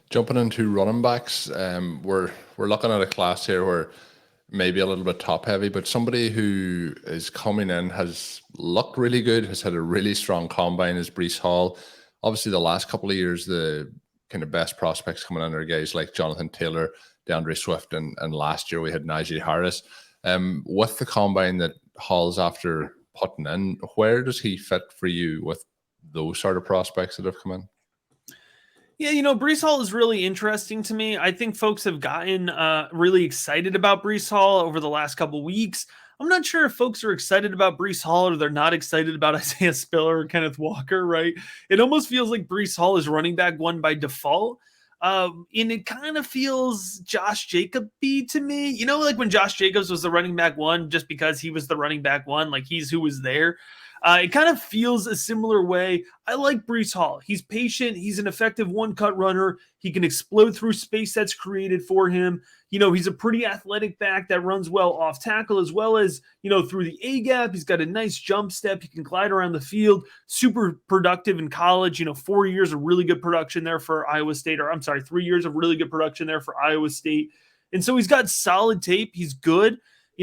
Jumping into running backs, we're looking at a class here where maybe a little bit top heavy, but somebody who is coming in has looked really good, has had a really strong combine is Breece Hall. Obviously, the last couple of years, the kind of best prospects coming in are guys like Jonathan Taylor, DeAndre Swift, and last year we had Najee Harris. With the combine that Hall's after putting in, where does he fit for you with those sort of prospects that have come in? Yeah, Breece Hall is really interesting to me. I think folks have gotten really excited about Breece Hall over the last couple weeks. I'm not sure if folks are excited about Breece Hall or they're not excited about Isaiah Spiller or Kenneth Walker, right? It almost feels like Breece Hall is running back one by default. And it kind of feels Josh Jacob-y to me. Like when Josh Jacobs was the running back one, just because he was the running back one, like he's who was there. It kind of feels a similar way. I like Breece Hall. He's patient. He's an effective one-cut runner. He can explode through space that's created for him. He's a pretty athletic back that runs well off tackle as well as, through the A-gap. He's got a nice jump step. He can glide around the field. Super productive in college. 4 years of really good production there for Iowa State. Or I'm sorry, 3 years of really good production there for Iowa State. And so he's got solid tape. He's good.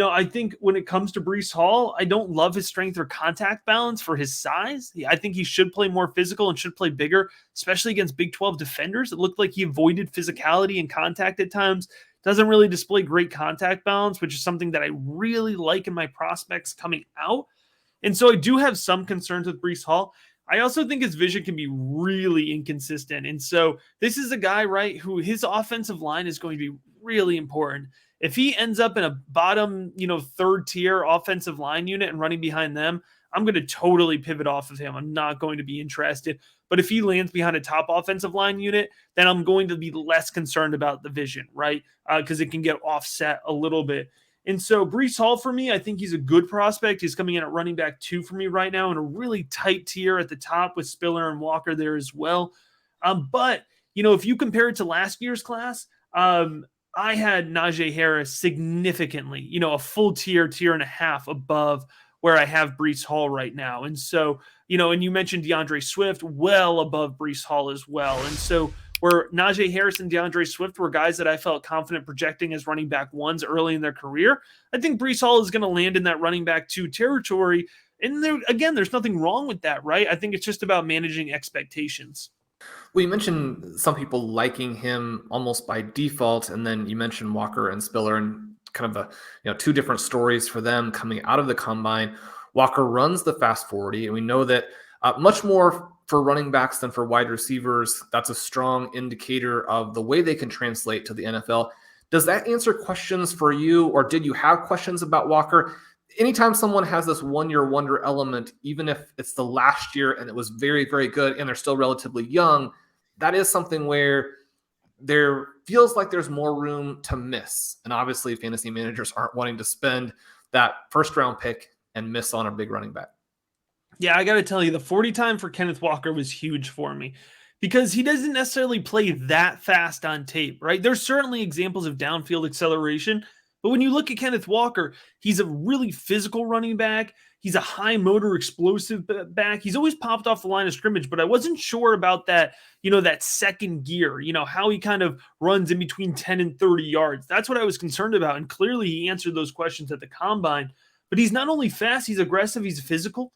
I think when it comes to Breece Hall, I don't love his strength or contact balance for his size. I think he should play more physical and should play bigger, especially against Big 12 defenders. It looked like he avoided physicality and contact at times. Doesn't really display great contact balance, which is something that I really like in my prospects coming out. And so I do have some concerns with Breece Hall. I also think his vision can be really inconsistent. And so this is a guy, right, who his offensive line is going to be really important. If he ends up in a bottom, third tier offensive line unit and running behind them, I'm going to totally pivot off of him. I'm not going to be interested. But if he lands behind a top offensive line unit, then I'm going to be less concerned about the vision, right? Because it can get offset a little bit. And so Breece Hall for me, I think he's a good prospect. He's coming in at running back 2 for me right now in a really tight tier at the top with Spiller and Walker there as well. But, if you compare it to last year's class, I had Najee Harris significantly, a full tier and a half above where I have Breece Hall right now. And so, and you mentioned DeAndre Swift well above Breece Hall as well. And so where Najee Harris and DeAndre Swift were guys that I felt confident projecting as running back ones early in their career, I think Breece Hall is going to land in that running back 2 territory. And there, again, there's nothing wrong with that, right? I think it's just about managing expectations. Well, you mentioned some people liking him almost by default, and then you mentioned Walker and Spiller and kind of two different stories for them coming out of the combine. Walker runs the fast 40, and we know that much more for running backs than for wide receivers. That's a strong indicator of the way they can translate to the NFL. Does that answer questions for you, or did you have questions about Walker? Anytime someone has this one-year wonder element, even if it's the last year and it was very, very good and they're still relatively young, that is something where there feels like there's more room to miss. And obviously fantasy managers aren't wanting to spend that first-round pick and miss on a big running back. Yeah, I got to tell you, the 40 time for Kenneth Walker was huge for me because he doesn't necessarily play that fast on tape, right? There's certainly examples of downfield acceleration, but when you look at Kenneth Walker, he's a really physical running back. He's a high motor explosive back. He's always popped off the line of scrimmage, but I wasn't sure about that, that second gear, how he kind of runs in between 10 and 30 yards. That's what I was concerned about. And clearly he answered those questions at the combine, but he's not only fast, he's aggressive, he's physical.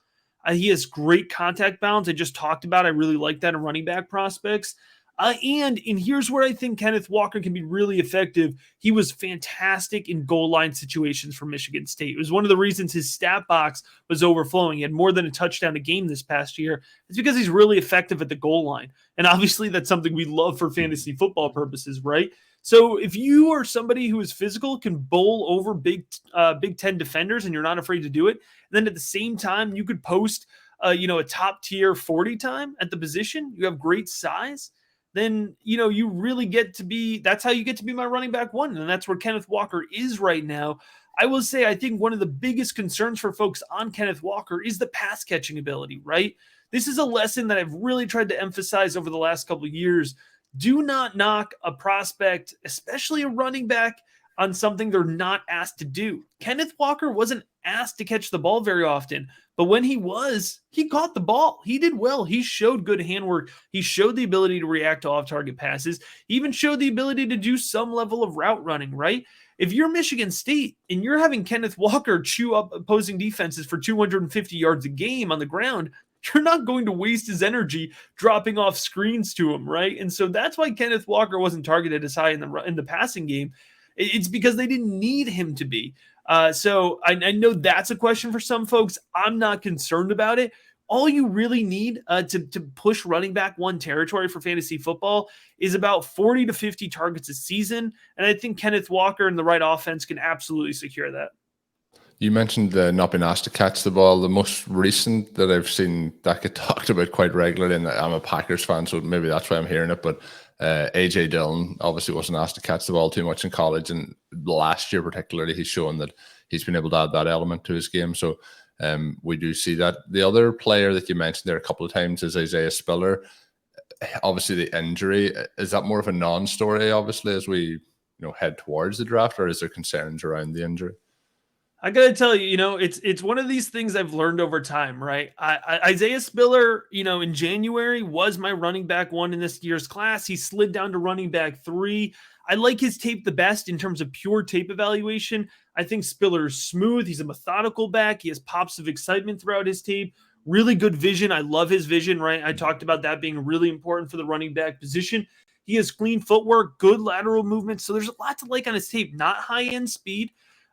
He has great contact balance. I just talked about. I really like that in running back prospects. And here's where I think Kenneth Walker can be really effective. He was fantastic in goal line situations for Michigan State. It was one of the reasons his stat box was overflowing. He had more than a touchdown a game this past year. It's because he's really effective at the goal line. And obviously that's something we love for fantasy football purposes, right? So if you are somebody who is physical, can bowl over Big Ten defenders, and you're not afraid to do it, and then at the same time you could post, a top tier 40 time at the position. You have great size. Then you really get to be. That's how you get to be my running back 1, and that's where Kenneth Walker is right now. I will say I think one of the biggest concerns for folks on Kenneth Walker is the pass catching ability. Right, this is a lesson that I've really tried to emphasize over the last couple of years. Do not knock a prospect, especially a running back, on something they're not asked to do. Kenneth Walker wasn't asked to catch the ball very often, But when he caught the ball. He did well. He showed good handwork. He showed the ability to react to off-target passes. He even showed the ability to do some level of route running, right? If you're Michigan State and you're having Kenneth Walker chew up opposing defenses for 250 yards a game on the ground, you're not going to waste his energy dropping off screens to him, right? And so that's why Kenneth Walker wasn't targeted as high in the passing game. It's because they didn't need him to be. So I know that's a question for some folks. I'm not concerned about it. All you really need to push running back one territory for fantasy football is about 40 to 50 targets a season. And I think Kenneth Walker and the right offense can absolutely secure that. You mentioned not being asked to catch the ball. The most recent that I've seen that get talked about quite regularly, and I'm a Packers fan, so maybe that's why I'm hearing it, but A.J. Dillon obviously wasn't asked to catch the ball too much in college, and last year particularly, he's shown that he's been able to add that element to his game. So we do see that. The other player that you mentioned there a couple of times is Isaiah Spiller. Obviously, the injury, is that more of a non-story, obviously, as we head towards the draft, or is there concerns around the injury? I got to tell you, it's one of these things I've learned over time, right? Isaiah Spiller, in January was my running back one in this year's class. He slid down to running back 3. I like his tape the best in terms of pure tape evaluation. I think Spiller's smooth. He's a methodical back. He has pops of excitement throughout his tape. Really good vision. I love his vision, right? I talked about that being really important for the running back position. He has clean footwork, good lateral movement. So there's a lot to like on his tape, not high-end speed.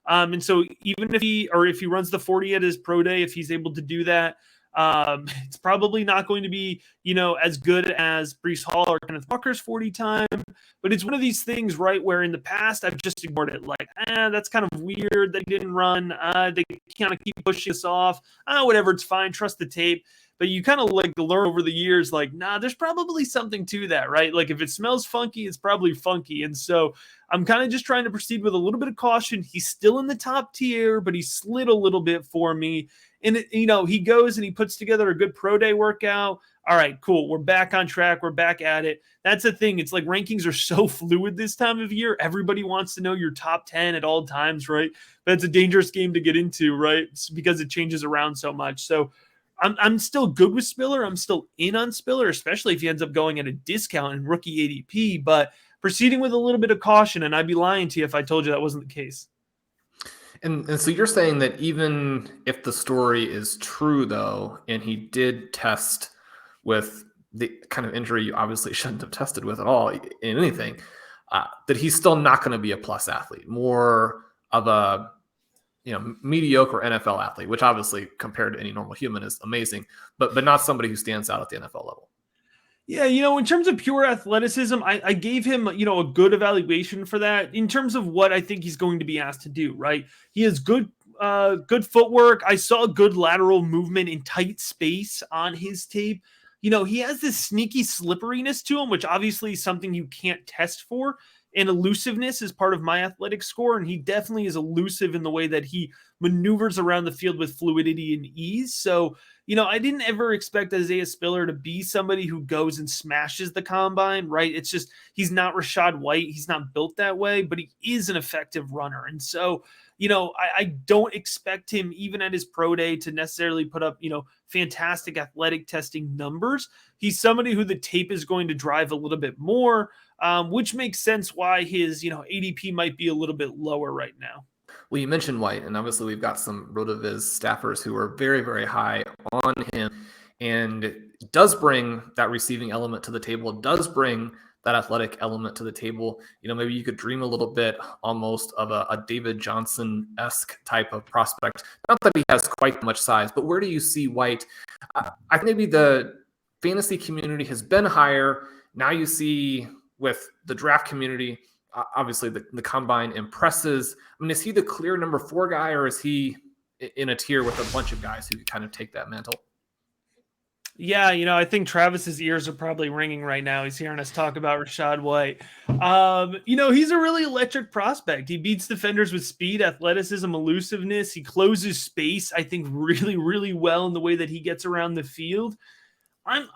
And so even if he runs the 40 at his pro day, if he's able to do that, it's probably not going to be, as good as Breece Hall or Kenneth Walker's 40 time, but it's one of these things, right, where in the past I've just ignored it. Like, that's kind of weird that he didn't run. They kind of keep pushing us off. Whatever, it's fine. Trust the tape. But you kind of like learn over the years, like, there's probably something to that, right? Like if it smells funky, it's probably funky. And so I'm kind of just trying to proceed with a little bit of caution. He's still in the top tier, but he slid a little bit for me. And, he goes and he puts together a good pro day workout. All right, cool. We're back on track. We're back at it. That's the thing. It's like rankings are so fluid this time of year. Everybody wants to know your top 10 at all times, right? But it's a dangerous game to get into, right? It's because it changes around so much. So I'm still good with Spiller. I'm still in on Spiller, especially if he ends up going at a discount in rookie ADP, but proceeding with a little bit of caution, and I'd be lying to you if I told you that wasn't the case. And so you're saying that even if the story is true, though, and he did test with the kind of injury you obviously shouldn't have tested with at all in anything, that he's still not going to be a plus athlete, more of a mediocre NFL athlete, which obviously compared to any normal human is amazing, but not somebody who stands out at the NFL level. Yeah, in terms of pure athleticism, I gave him, a good evaluation for that in terms of what I think he's going to be asked to do, right? He has good footwork. I saw good lateral movement in tight space on his tape. He has this sneaky slipperiness to him, which obviously is something you can't test for. And elusiveness is part of my athletic score, and he definitely is elusive in the way that he maneuvers around the field with fluidity and ease. So, I didn't ever expect Isaiah Spiller to be somebody who goes and smashes the combine, right? It's just he's not Rachaad White. He's not built that way, but he is an effective runner. And so, I don't expect him, even at his pro day, to necessarily put up, fantastic athletic testing numbers. He's somebody who the tape is going to drive a little bit more, which makes sense why his, ADP might be a little bit lower right now. Well, you mentioned White, and obviously we've got some RotoViz staffers who are very, very high on him, and does bring that receiving element to the table, does bring that athletic element to the table. Maybe you could dream a little bit almost of a David Johnson-esque type of prospect. Not that he has quite much size, but where do you see White? I think maybe the fantasy community has been higher. Now you see with the draft community, obviously the combine impresses. I mean, is he the clear number 4 guy, or is he in a tier with a bunch of guys who could kind of take that mantle? Yeah, I think Travis's ears are probably ringing right now. He's hearing us talk about Rashaad White. He's a really electric prospect. He beats defenders with speed, athleticism, elusiveness. He closes space, I think, really, really well in the way that he gets around the field. I'm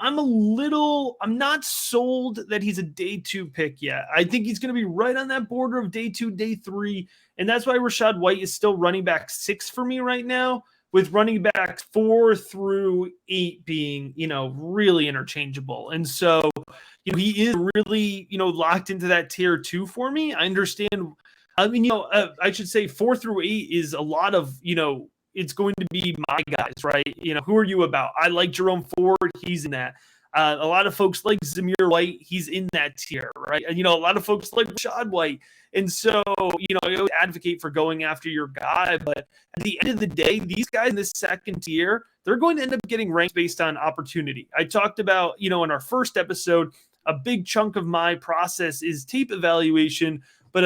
not sold that he's a day 2 pick yet. I think he's going to be right on that border of day 2, day 3. And that's why Rashaad White is still running back 6 for me right now, with running backs 4 through 8 being, really interchangeable. And so, he is really, locked into that tier 2 for me. I understand. I mean, I should say 4 through 8 is a lot of, it's going to be my guys, right? Who are you about? I like Jerome Ford. He's in that. A lot of folks like Zamir White. He's in that tier, right? And, a lot of folks like Rachaad White. And so, I always advocate for going after your guy. But at the end of the day, these guys in this second tier, they're going to end up getting ranked based on opportunity. I talked about, in our first episode, a big chunk of my process is tape evaluation. But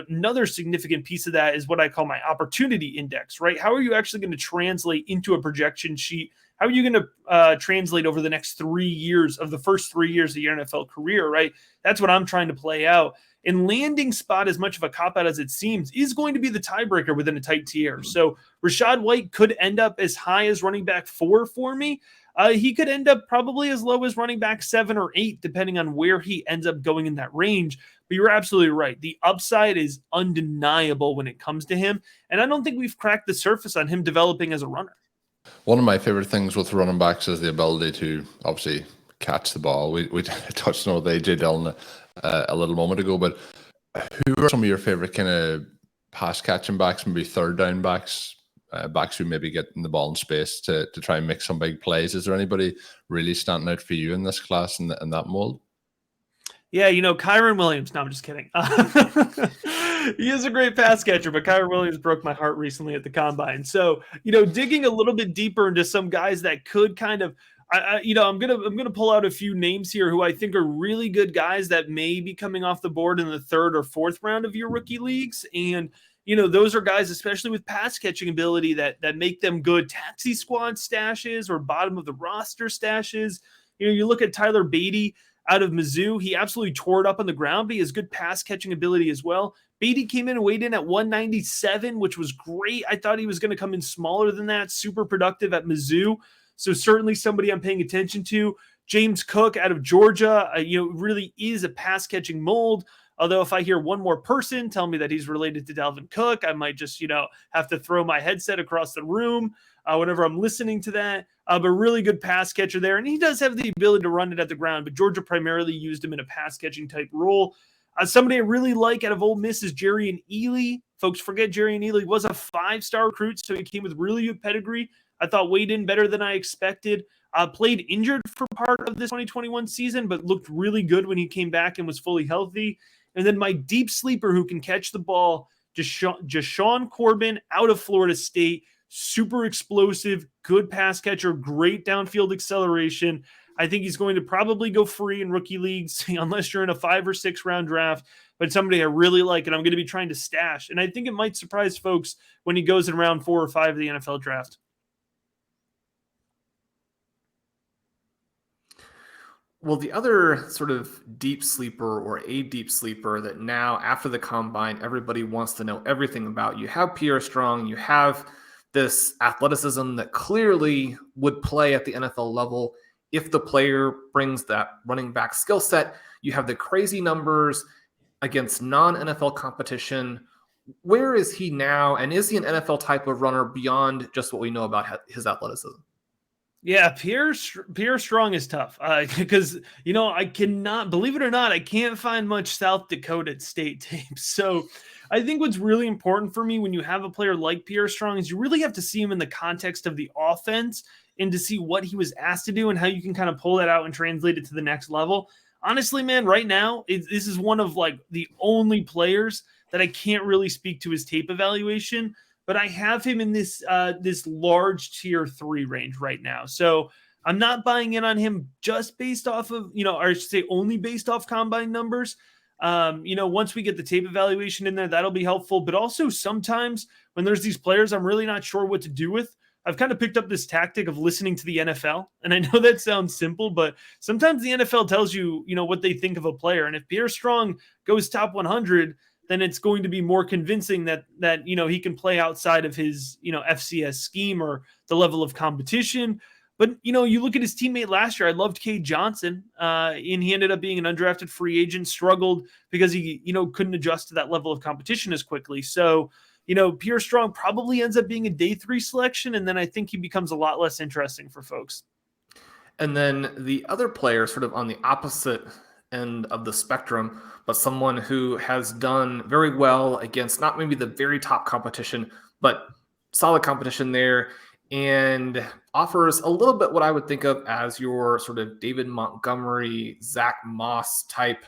another significant piece of that is what I call my opportunity index, right? How are you actually going to translate into a projection sheet? How are you going to translate over the next 3 years of the first 3 years of your NFL career, right? That's what I'm trying to play out. And landing spot, as much of a cop-out as it seems, is going to be the tiebreaker within a tight tier. So Rashaad White could end up as high as running back 4 for me. He could end up probably as low as running back 7 or 8, depending on where he ends up going in that range. But you're absolutely right. The upside is undeniable when it comes to him. And I don't think we've cracked the surface on him developing as a runner. One of my favorite things with running backs is the ability to obviously catch the ball. We touched on with AJ Dillon a little moment ago, but who are some of your favorite kind of pass catching backs, maybe third down backs, backs who maybe get in the ball in space to try and make some big plays? Is there anybody really standing out for you in this class in that mold? Yeah, Kyren Williams. No, I'm just kidding. He is a great pass catcher, but Kyren Williams broke my heart recently at the combine. So, digging a little bit deeper into some guys that could kind of, I'm gonna pull out a few names here who I think are really good guys that may be coming off the board in the 3rd or 4th round of your rookie leagues. And those are guys, especially with pass catching ability, that make them good taxi squad stashes or bottom of the roster stashes. You look at Tyler Beatty out of Mizzou. He absolutely tore it up on the ground, but he has good pass catching ability as well. Beatty came in and weighed in at 197, which was great. I thought he was going to come in smaller than that. Super productive at Mizzou. So certainly somebody I'm paying attention to. James Cook out of Georgia, really is a pass catching mold. Although if I hear one more person tell me that he's related to Dalvin Cook, I might just, have to throw my headset across the room whenever I'm listening to that. But really good pass catcher there. And he does have the ability to run it at the ground, but Georgia primarily used him in a pass catching type role. Somebody I really like out of Ole Miss is Jerrion Ealy. Folks forget Jerrion Ealy was a 5-star recruit, so he came with really good pedigree. I thought weighed in better than I expected. Played injured for part of this 2021 season, but looked really good when he came back and was fully healthy. And then my deep sleeper who can catch the ball, Jashawn Corbin out of Florida State. Super explosive, good pass catcher, great downfield acceleration. I think he's going to probably go free in rookie leagues unless you're in a 5 or 6 round draft, but somebody I really like and I'm going to be trying to stash. And I think it might surprise folks when he goes in round 4 or 5 of the NFL draft. Well, the other sort of deep sleeper or a deep sleeper that now after the combine, everybody wants to know everything about. You have Pierre Strong, you have this athleticism that clearly would play at the NFL level if the player brings that running back skill set. You have the crazy numbers against non-NFL competition. Where is he now? And is he an NFL type of runner beyond just what we know about his athleticism? Yeah, Pierre Strong is tough because, I cannot, believe it or not, I can't find much South Dakota State tape. So I think what's really important for me when you have a player like Pierre Strong is you really have to see him in the context of the offense and to see what he was asked to do and how you can kind of pull that out and translate it to the next level. Honestly, man, right now, this is one of like the only players that I can't really speak to his tape evaluation, but I have him in this large tier 3 range right now. So I'm not buying in on him just based off of, or I should say only based off combine numbers. Once we get the tape evaluation in there, that'll be helpful. But also sometimes when there's these players I'm really not sure what to do with, I've kind of picked up this tactic of listening to the NFL. And I know that sounds simple, but sometimes the NFL tells you, what they think of a player. And if Pierre Strong goes top 100, then it's going to be more convincing that he can play outside of his, FCS scheme or the level of competition. But, you look at his teammate last year, I loved Cade Johnson, and he ended up being an undrafted free agent, struggled because he, couldn't adjust to that level of competition as quickly. So, Pierre Strong probably ends up being a day 3 selection, and then I think he becomes a lot less interesting for folks. And then the other player sort of on the opposite end of the spectrum, but someone who has done very well against not maybe the very top competition, but solid competition there, and offers a little bit what I would think of as your sort of David Montgomery, Zach Moss type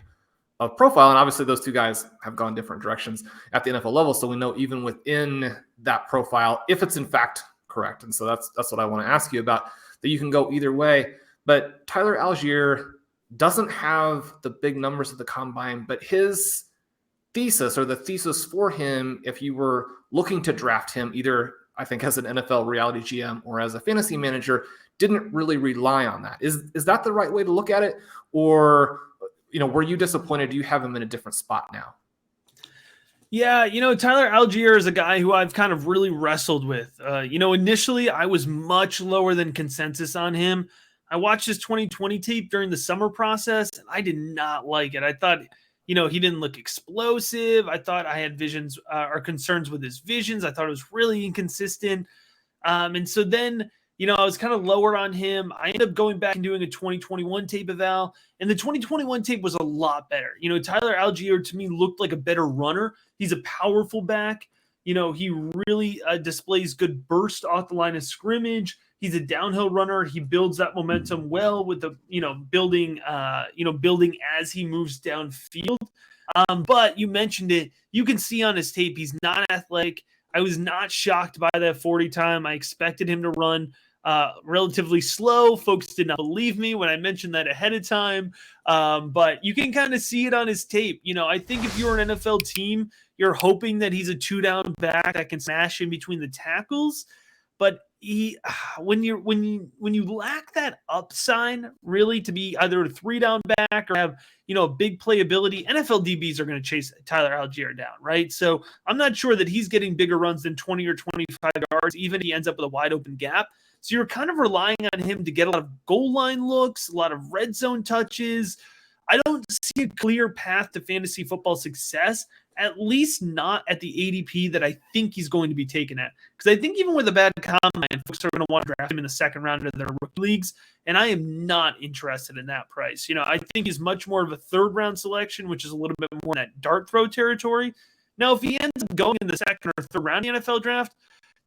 of profile. And obviously those two guys have gone different directions at the NFL level. So we know even within that profile, if it's in fact correct. And so that's what I want to ask you about, that you can go either way. But Tyler Algiere doesn't have the big numbers of the combine, but his thesis, or the thesis for him, if you were looking to draft him, either I think as an NFL reality GM or as a fantasy manager, didn't really rely on that. Is that the right way to look at it? Or, were you disappointed? Do you have him in a different spot now? Yeah, Tyler Algiere is a guy who I've kind of really wrestled with. Initially I was much lower than consensus on him. I watched his 2020 tape during the summer process, and I did not like it. I thought, he didn't look explosive. I thought I had visions or concerns with his visions. I thought it was really inconsistent. And so then, I was kind of lower on him. I ended up going back and doing a 2021 tape eval, and the 2021 tape was a lot better. Tyler Algiere to me looked like a better runner. He's a powerful back. He really displays good burst off the line of scrimmage. He's a downhill runner. He builds that momentum well with the, building as he moves downfield. But you mentioned it. You can see on his tape, he's not athletic. I was not shocked by that 40 time. I expected him to run relatively slow. Folks did not believe me when I mentioned that ahead of time. But you can kind of see it on his tape. I think if you're an NFL team, you're hoping that he's a 2-down back that can smash in between the tackles. But when you lack that upside really to be either a 3-down back or have big playability, NFL DBs are going to chase Tyler Algiere down, right? So I'm not sure that he's getting bigger runs than 20 or 25 yards, even if he ends up with a wide open gap. So you're kind of relying on him to get a lot of goal line looks, a lot of red zone touches. I don't see a clear path to fantasy football success, at least not at the ADP that I think he's going to be taken at. Because I think even with a bad combine, folks are going to want to draft him in the second round of their rookie leagues, and I am not interested in that price. I think he's much more of a third-round selection, which is a little bit more in that dart throw territory. Now, if he ends up going in the second or third round of the NFL draft,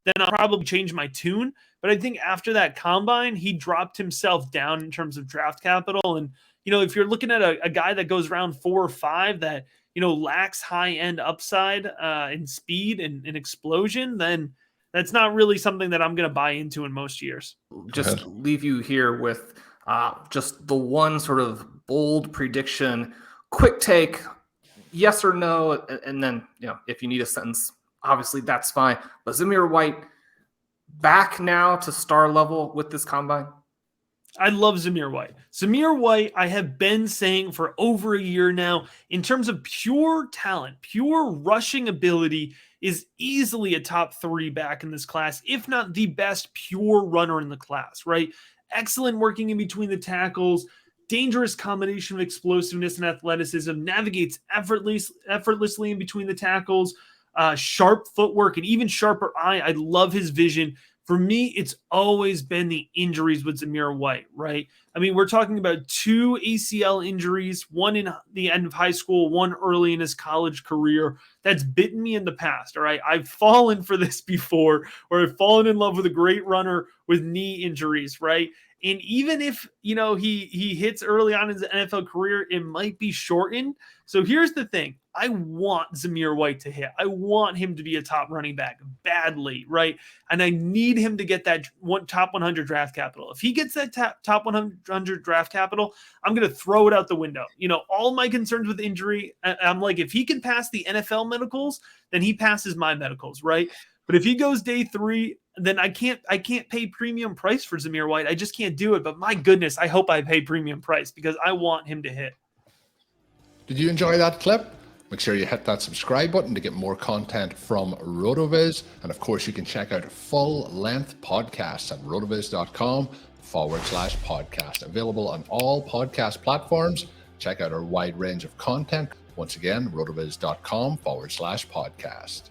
then I'll probably change my tune. But I think after that combine, he dropped himself down in terms of draft capital. And, if you're looking at a guy that goes around 4 or 5 that, lacks high-end upside in speed and explosion, then that's not really something that I'm going to buy into in most years. Just leave you here with just the one sort of bold prediction, quick take, yes or no, and then, if you need a sentence, obviously that's fine. But Zamir White back now to star level with this combine? I love Zamir White. Zamir White, I have been saying for over a year now, in terms of pure talent, pure rushing ability, is easily a top 3 back in this class, if not the best pure runner in the class, right? Excellent working in between the tackles, dangerous combination of explosiveness and athleticism, navigates effortlessly in between the tackles, sharp footwork, and even sharper eye. I love his vision. For me, it's always been the injuries with Zamir White, right? I mean, we're talking about 2 ACL injuries, one in the end of high school, one early in his college career. That's bitten me in the past, all right? I've fallen for this before, or I've fallen in love with a great runner with knee injuries, right? And even if, he hits early on in his NFL career, it might be shortened. So here's the thing. I want Zamir White to hit. I want him to be a top running back badly, right? And I need him to get that top 100 draft capital. If he gets that top 100 draft capital, I'm going to throw it out the window. All my concerns with injury, I'm like, if he can pass the NFL medicals, then he passes my medicals, right? But if he goes day 3, then I can't pay premium price for Zamir White. I just can't do it. But my goodness, I hope I pay premium price because I want him to hit. Did you enjoy that clip? Make sure you hit that subscribe button to get more content from RotoViz. And of course, you can check out full-length podcasts at rotoviz.com/podcast. Available on all podcast platforms. Check out our wide range of content. Once again, rotoviz.com/podcast.